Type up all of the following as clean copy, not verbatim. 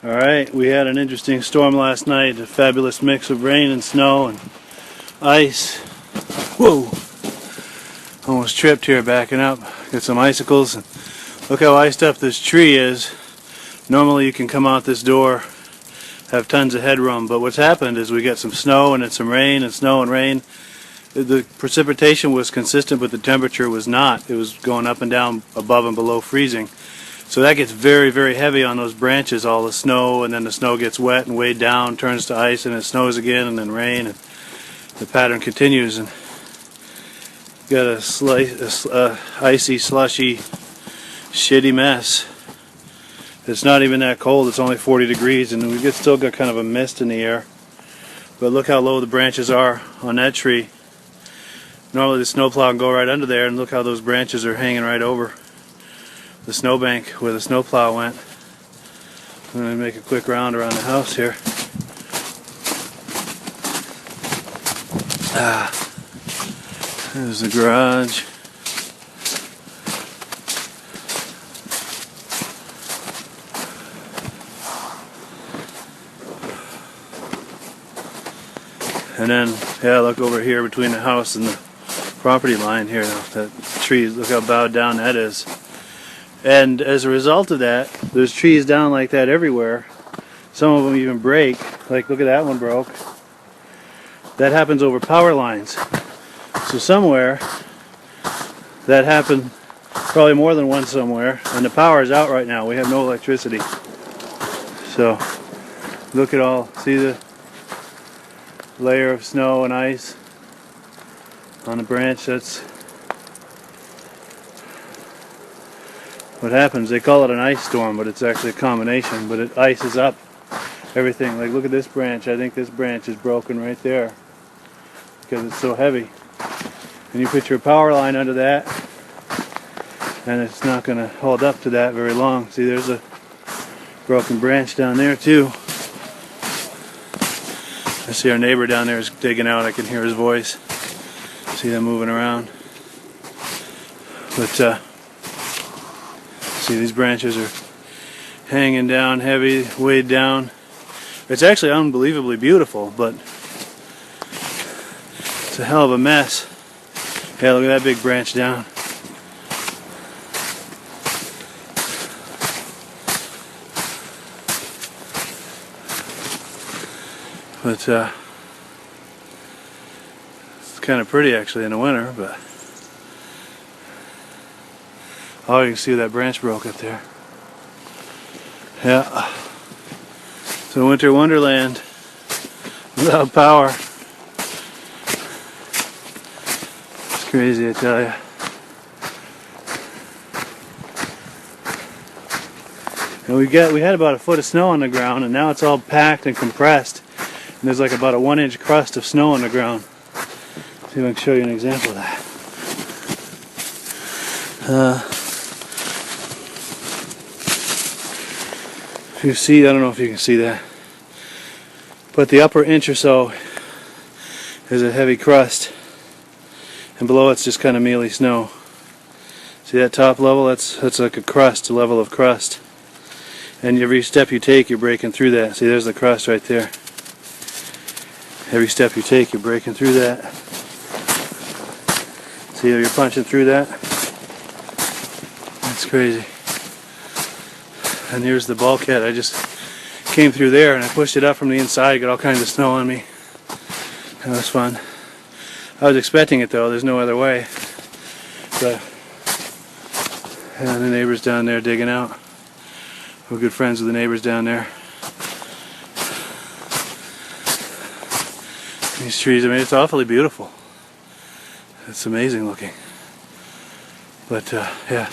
Alright, we had an interesting storm last night, a fabulous mix of rain and snow and ice. Whoa! Almost tripped here backing up. Got some icicles. And look how iced up this tree is. Normally you can come out this door, have tons of headroom, but what's happened is we got some snow and then some rain and snow and rain. The precipitation was consistent, but the temperature was not. It was going up and down above and below freezing. So that gets very, very heavy on those branches, all the snow, and then the snow gets wet and weighed down, turns to ice, and it snows again, and then rain, and the pattern continues. And got a icy, slushy, shitty mess. It's not even that cold, it's only 40 degrees, and we still got kind of a mist in the air. But look how low the branches are on that tree. Normally the snowplow can go right under there, and look how those branches are hanging right over the snowbank where the snowplow went. I'm going to make a quick round around the house here. There's the garage. And then, yeah, look over here between the house and the property line here. That tree, look how bowed down that is. And as a result of that, there's trees down like that everywhere. Some of them even break. Like, look at that one broke. That happens over power lines. So somewhere, that happened, probably more than once somewhere, and the power is out right now. We have no electricity. So, look at all, see the layer of snow and ice on the branch. That's what happens. They call it an ice storm, but it's actually a combination. But it ices up everything. Like, look at this branch. I think this branch is broken right there because it's so heavy. And you put your power line under that, and it's not going to hold up to that very long. See, there's a broken branch down there too. I see our neighbor down there is digging out. I can hear his voice. See them moving around. But see, these branches are hanging down heavy, weighed down. It's actually unbelievably beautiful, but it's a hell of a mess. Yeah, look at that big branch down. But it's kind of pretty actually in the winter, but oh, you can see that branch broke up there. Yeah. So winter wonderland without power. It's crazy, I tell you. And we had about a foot of snow on the ground, and now it's all packed and compressed. And there's like about a 1-inch crust of snow on the ground. See if I can show you an example of that. If you see, I don't know if you can see that, but the upper inch or so is a heavy crust, and below it's just kind of mealy snow. See that top level? That's like a crust, a level of crust. And every step you take, you're breaking through that. See, there's the crust right there. Every step you take, you're breaking through that. See how you're punching through that? That's crazy. And here's the bulkhead. I just came through there and I pushed it up from the inside. Got all kinds of snow on me. That was fun. I was expecting it though. There's no other way. But and the neighbors down there digging out. We're good friends with the neighbors down there. These trees, I mean, it's awfully beautiful. It's amazing looking. But yeah.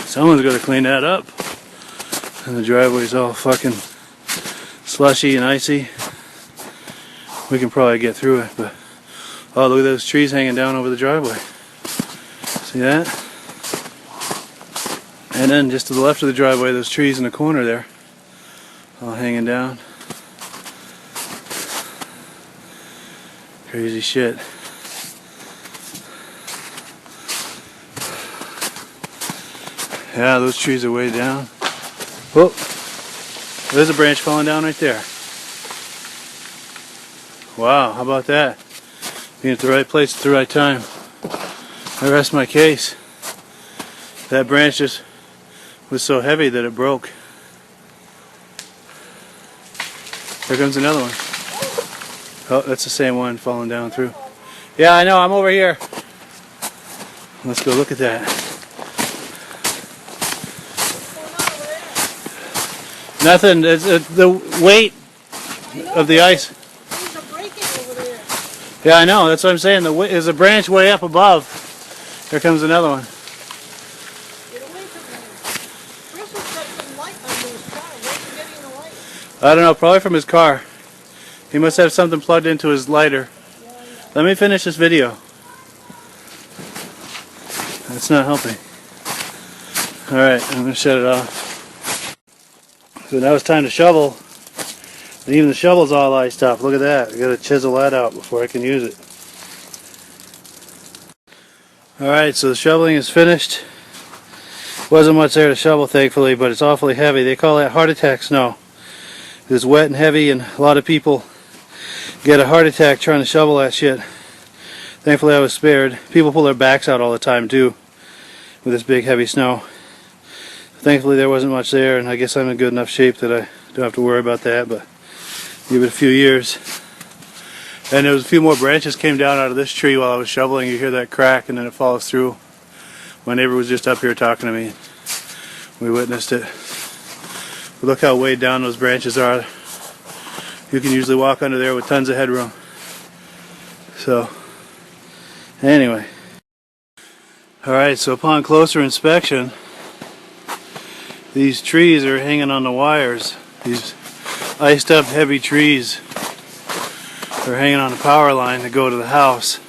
Someone's got to clean that up. And the driveway's all fucking slushy and icy. We can probably get through it, but oh, look at those trees hanging down over the driveway. See that? And then just to the left of the driveway, those trees in the corner there, all hanging down. Crazy shit. Yeah, those trees are way down. Whoa. There's a branch falling down right there. Wow, how about that? Being at the right place at the right time. I rest my case. That branch just was so heavy that it broke. There comes another one. Oh, that's the same one falling down through. Yeah, I know, I'm over here. Let's go look at that. Nothing. It's the weight of the ice. Things are breaking over there. Yeah, I know. That's what I'm saying. There's a branch way up above. Here comes another one. Get away from me. Chris has got some light under his car. Where's he getting the light? I don't know. Probably from his car. He must have something plugged into his lighter. Let me finish this video. That's not helping. Alright, I'm going to shut it off. So now it's time to shovel. And even the shovel's all iced up. Look at that. I got to chisel that out before I can use it. Alright, so the shoveling is finished. Wasn't much there to shovel, thankfully, but it's awfully heavy. They call that heart attack snow. It's wet and heavy, and a lot of people get a heart attack trying to shovel that shit. Thankfully I was spared. People pull their backs out all the time too with this big heavy snow. Thankfully there wasn't much there, and I guess I'm in good enough shape that I don't have to worry about that, but give it a few years. And there was a few more branches came down out of this tree while I was shoveling. You hear that crack and then it falls through. My neighbor was just up here talking to me. We witnessed it. But look how weighed down those branches are. You can usually walk under there with tons of headroom. So, anyway. Alright, so upon closer inspection, these trees are hanging on the wires. These iced up heavy trees are hanging on the power line to go to the house.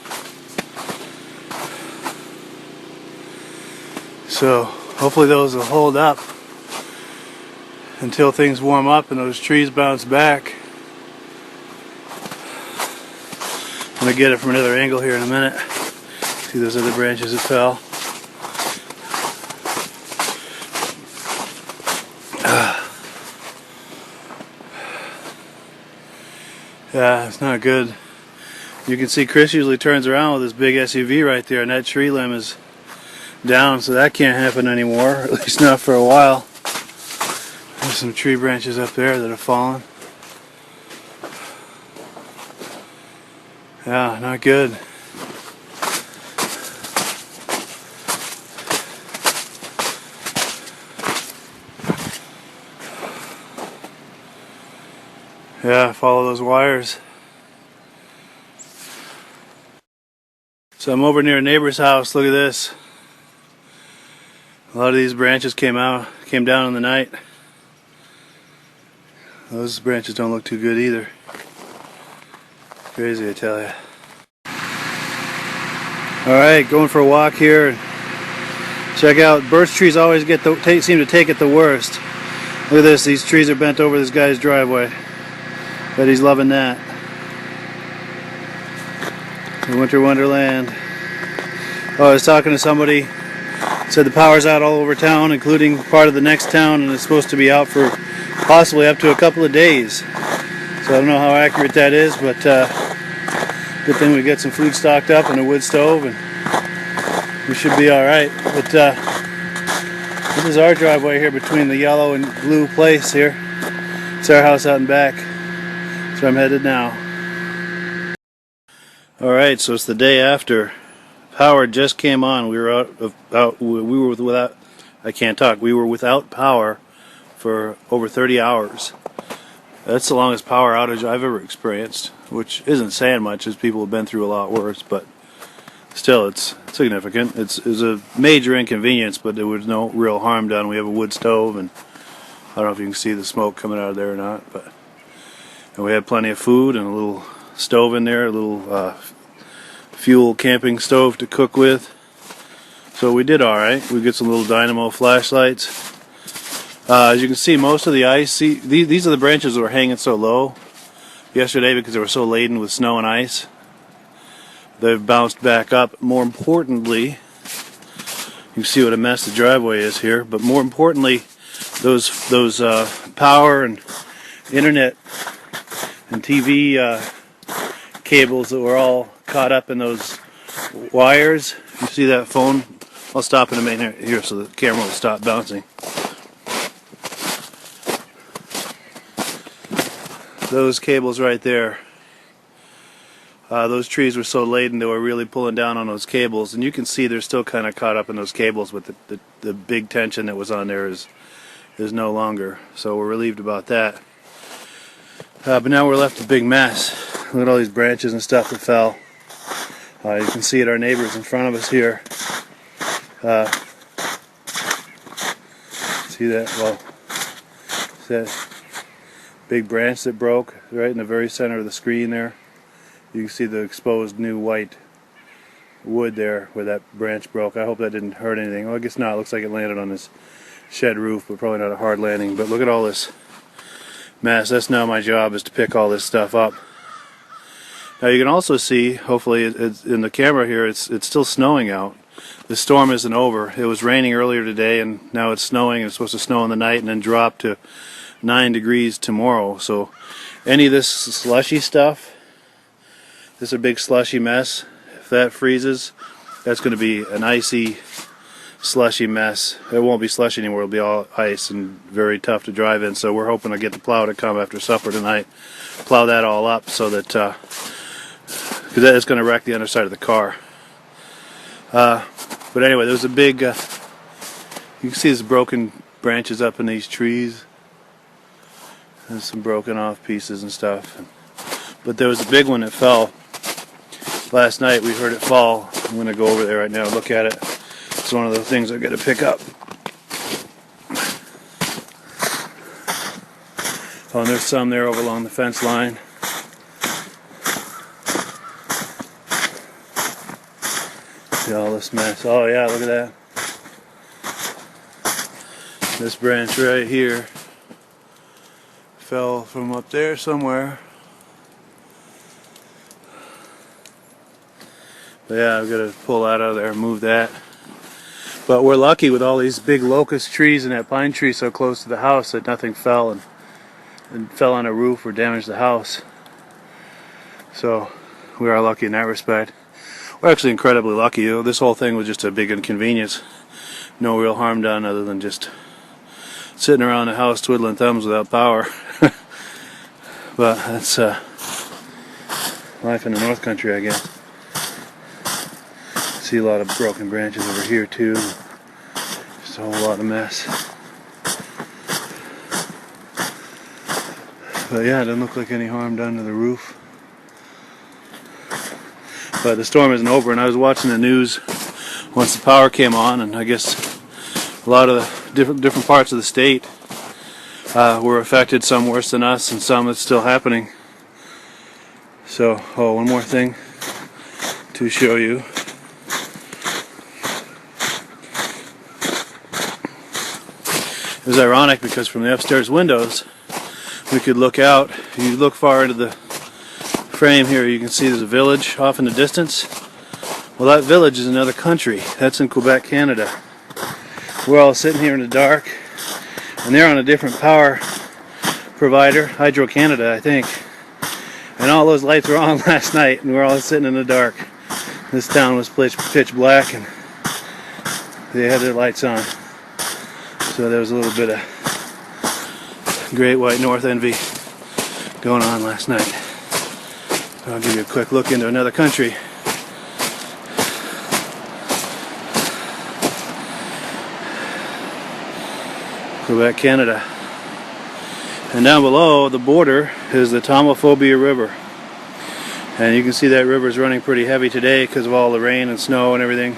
So, hopefully those will hold up until things warm up and those trees bounce back. I'm going to get it from another angle here in a minute. See those other branches that fell. Yeah, it's not good. You can see Chris usually turns around with his big SUV right there, and that tree limb is down, so that can't happen anymore, at least not for a while. There's some tree branches up there that have fallen. Yeah, not good. Yeah, follow those wires. So I'm over near a neighbor's house. Look at this. A lot of these branches came down in the night. Those branches don't look too good either. Crazy, I tell you. Alright, going for a walk here. Check out, birch trees always seem to take it the worst. Look at this, these trees are bent over this guy's driveway. Bet he's loving that. The winter wonderland. Oh, I was talking to somebody, said the power's out all over town, including part of the next town, and it's supposed to be out for possibly up to a couple of days. So I don't know how accurate that is, but good thing we get some food stocked up and a wood stove, and we should be alright. But this is our driveway here between the yellow and blue place here. It's our house out and back. So I'm headed now. Alright, so it's the day after. Power just came on. We were We were without power for over 30 hours. That's the longest power outage I've ever experienced, which isn't saying much as people have been through a lot worse, but still it's significant. It's a major inconvenience, but there was no real harm done. We have a wood stove, and I don't know if you can see the smoke coming out of there or not, and we had plenty of food and a little stove in there, a little fuel camping stove to cook with. So we did alright. We get some little dynamo flashlights. As you can see, most of the ice, these are the branches that were hanging so low yesterday because they were so laden with snow and ice. They've bounced back up. More importantly, you can see what a mess the driveway is here, but more importantly, those power and internet and TV cables that were all caught up in those wires. You see that phone? I'll stop in a minute here so the camera will stop bouncing. Those cables right there. Those trees were so laden they were really pulling down on those cables, and you can see they're still kind of caught up in those cables, but the big tension that was on there is no longer. So we're relieved about that. But now we're left a big mess. Look at all these branches and stuff that fell. You can see it, our neighbors in front of us here. See that? Well, see that big branch that broke right in the very center of the screen there? You can see the exposed new white wood there where that branch broke. I hope that didn't hurt anything. Well, I guess not. It looks like it landed on this shed roof, but probably not a hard landing. But look at all this mess. That's now my job, is to pick all this stuff up. Now you can also see, hopefully it's in the camera here, it's still snowing out. The storm isn't over. It was raining earlier today, and now it's snowing. It's supposed to snow in the night and then drop to 9 degrees tomorrow. So any of this slushy stuff, this is a big slushy mess. If that freezes, that's going to be an icy, slushy mess. It won't be slushy anymore. It'll be all ice and very tough to drive in. So we're hoping to get the plow to come after supper tonight, plow that all up so that, because that's going to wreck the underside of the car. But anyway, there's a big, you can see there's broken branches up in these trees. There's some broken off pieces and stuff. But there was a big one that fell last night. We heard it fall. I'm going to go over there right now and look at it. It's one of the things I've got to pick up. Oh, and there's some there over along the fence line. See all this mess. Oh yeah, look at that. This branch right here fell from up there somewhere. But yeah, I've got to pull that out of there and move that. But we're lucky with all these big locust trees and that pine tree so close to the house that nothing fell and fell on a roof or damaged the house. So we are lucky in that respect. We're actually incredibly lucky. You know, this whole thing was just a big inconvenience. No real harm done other than just sitting around the house twiddling thumbs without power. But that's life in the North Country, I guess. See a lot of broken branches over here too. Just a whole lot of mess. But yeah, it doesn't look like any harm done to the roof. But the storm isn't over, and I was watching the news once the power came on, and I guess a lot of the different parts of the state were affected, some worse than us, and some it's still happening. So, oh, one more thing to show you. It was ironic because from the upstairs windows we could look out. If you look far into the frame here, you can see there's a village off in the distance. Well, that village is another country. That's in Quebec, Canada. We're all sitting here in the dark, and they're on a different power provider, Hydro Canada, I think. And all those lights were on last night, and we're all sitting in the dark. This town was pitch black, and they had their lights on. So there was a little bit of Great White North envy going on last night. I'll give you a quick look into another country. Quebec, Canada. And down below the border is the Tomophobia River. And you can see that river is running pretty heavy today because of all the rain and snow and everything.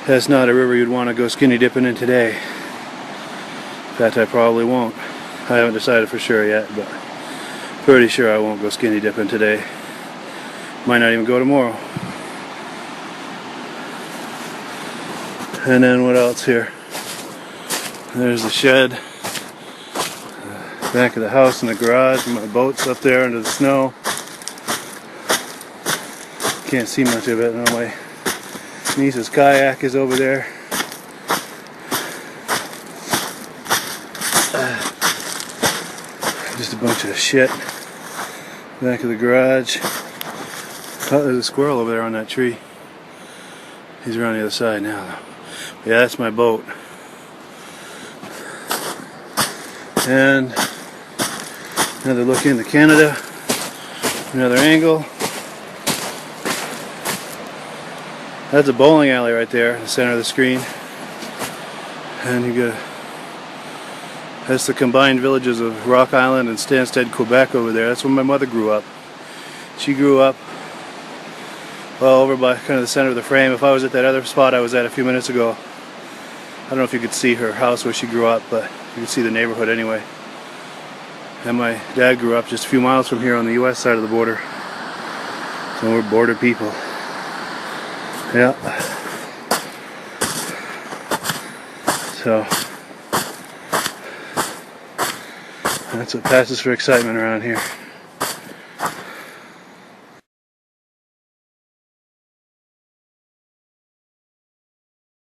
That's not a river you'd want to go skinny dipping in today. In fact, I probably won't. I haven't decided for sure yet, but pretty sure I won't go skinny dipping today. Might not even go tomorrow. And then what else here? There's the shed, back of the house and the garage, and my boat's up there under the snow. Can't see much of it. No, my niece's kayak is over there. bunch of shit back of the garage. Oh, there's a squirrel over there on that tree. He's around the other side now though. Yeah, that's my boat. And another look into Canada. Another angle. That's a bowling alley right there in the center of the screen. And you got, that's the combined villages of Rock Island and Stansted, Quebec over there. That's where my mother grew up. She grew up, well, over by kind of the center of the frame. If I was at that other spot I was at a few minutes ago, I don't know if you could see her house where she grew up, but you could see the neighborhood anyway. And my dad grew up just a few miles from here on the US side of the border. So we're border people. Yeah. So that's what passes for excitement around here.